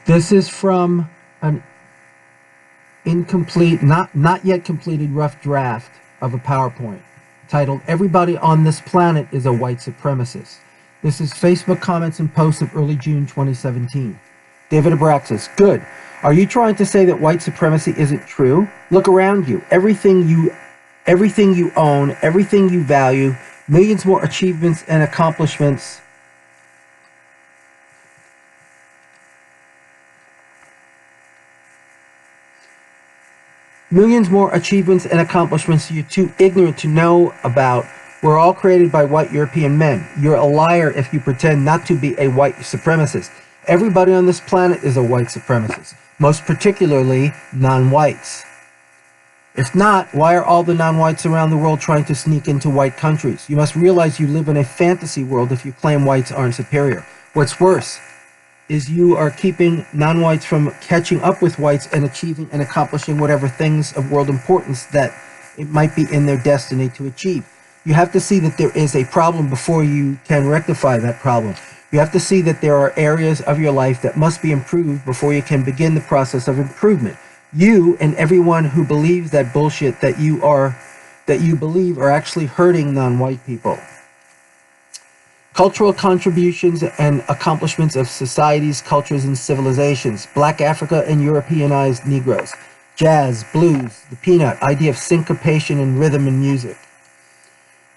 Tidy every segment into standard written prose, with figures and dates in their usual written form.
This is from an incomplete, not yet completed rough draft of a PowerPoint titled "Everybody on This Planet is a White Supremacist." This is Facebook comments and posts of early June 2017. David Abraxas, good. Are you trying to say that white supremacy isn't true? Look around you. Everything you own, everything you value, millions more achievements and accomplishments you're too ignorant to know about were all created by white European men. You're a liar if you pretend not to be a white supremacist. Everybody on this planet is a white supremacist, most particularly non-whites. If not, why are all the non-whites around the world trying to sneak into white countries? You must realize you live in a fantasy world if you claim whites aren't superior. What's worse is you are keeping non-whites from catching up with whites and achieving and accomplishing whatever things of world importance that it might be in their destiny to achieve. You have to see that there is a problem before you can rectify that problem. You have to see that there are areas of your life that must be improved before you can begin the process of improvement. You and everyone who believes that bullshit that you believe are actually hurting non-white people. Cultural contributions and accomplishments of societies, cultures, and civilizations. Black Africa and Europeanized Negroes. Jazz, blues, the peanut, idea of syncopation and rhythm and music.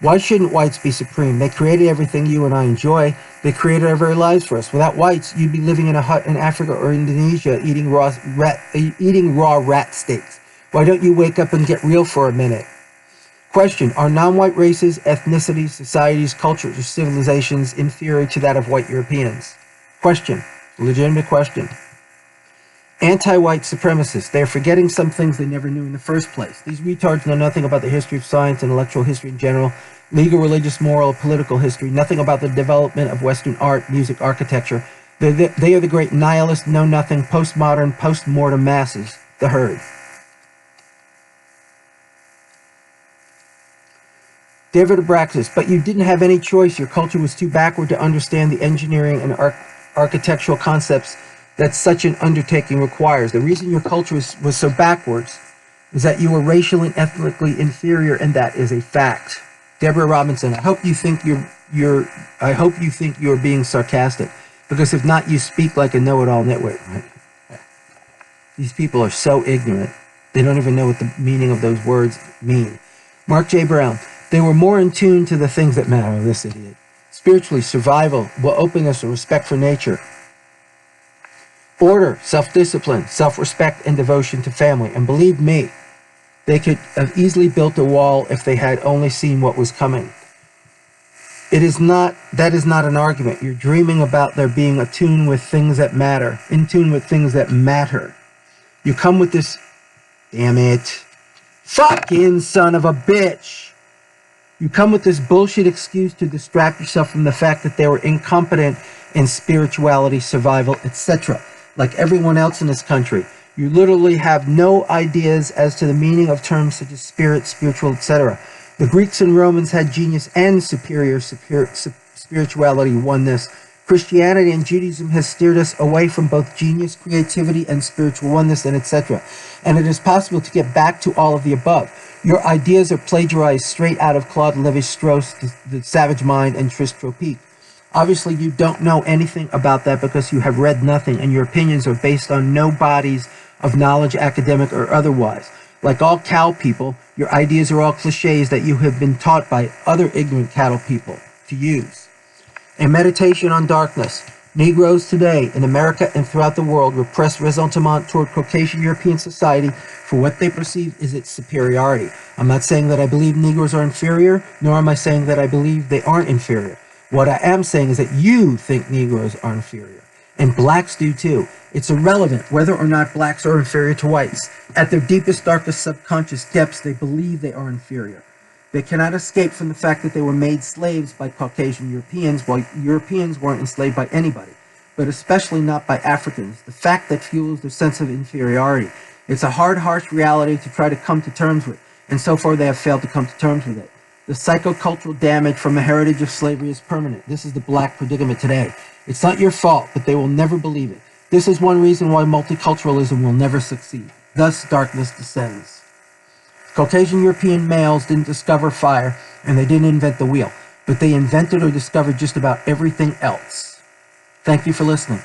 Why shouldn't whites be supreme? They created everything you and I enjoy. They created our very lives for us. Without whites, you'd be living in a hut in Africa or Indonesia eating raw rat steaks. Why don't you wake up and get real for a minute? Question, are non-white races, ethnicities, societies, cultures, or civilizations inferior to that of white Europeans? Question, legitimate question. Anti-white supremacists, they are forgetting some things they never knew in the first place. These retards know nothing about the history of science, intellectual history in general, legal, religious, moral, political history, nothing about the development of Western art, music, architecture. They are the great nihilist, know-nothing, postmodern, post-mortem masses, the herd. David Abraxas, but you didn't have any choice. Your culture was too backward to understand the engineering and architectural concepts that such an undertaking requires. The reason your culture was so backwards is that you were racially and ethnically inferior, and that is a fact. Deborah Robinson, I hope you think you're being sarcastic, because if not, you speak like a know-it-all nitwit. Right? These people are so ignorant, they don't even know what the meaning of those words mean. Mark J. Brown, they were more in tune to the things that matter. This idiot. Spiritually, survival, openness, and respect for nature. Order, self-discipline, self-respect, and devotion to family. And believe me, they could have easily built a wall if they had only seen what was coming. That is not an argument. You're dreaming about their being attuned with things that matter, in tune with things that matter. You come with this, damn it, fucking son of a bitch. You come with this bullshit excuse to distract yourself from the fact that they were incompetent in spirituality, survival, etc. Like everyone else in this country. You literally have no ideas as to the meaning of terms such as spirit, spiritual, etc. The Greeks and Romans had genius and superior spirituality, oneness. Christianity and Judaism has steered us away from both genius, creativity, and spiritual oneness, and etc. And it is possible to get back to all of the above. Your ideas are plagiarized straight out of Claude Lévi-Strauss, The Savage Mind, and Tristram Peake. Obviously, you don't know anything about that because you have read nothing, and your opinions are based on no bodies of knowledge, academic or otherwise. Like all cow people, your ideas are all cliches that you have been taught by other ignorant cattle people to use. A meditation on darkness. Negroes today in America and throughout the world repress ressentiment toward Caucasian European society for what they perceive is its superiority. I'm not saying that I believe Negroes are inferior, nor am I saying that I believe they aren't inferior. What I am saying is that you think Negroes are inferior, and blacks do too. It's irrelevant whether or not blacks are inferior to whites. At their deepest, darkest subconscious depths, they believe they are inferior. They cannot escape from the fact that they were made slaves by Caucasian Europeans, while Europeans weren't enslaved by anybody, but especially not by Africans, the fact that fuels their sense of inferiority. It's a hard, harsh reality to try to come to terms with, and so far they have failed to come to terms with it. The psychocultural damage from a heritage of slavery is permanent. This is the black predicament today. It's not your fault, but they will never believe it. This is one reason why multiculturalism will never succeed. Thus, darkness descends. Caucasian European males didn't discover fire, and they didn't invent the wheel, but they invented or discovered just about everything else. Thank you for listening.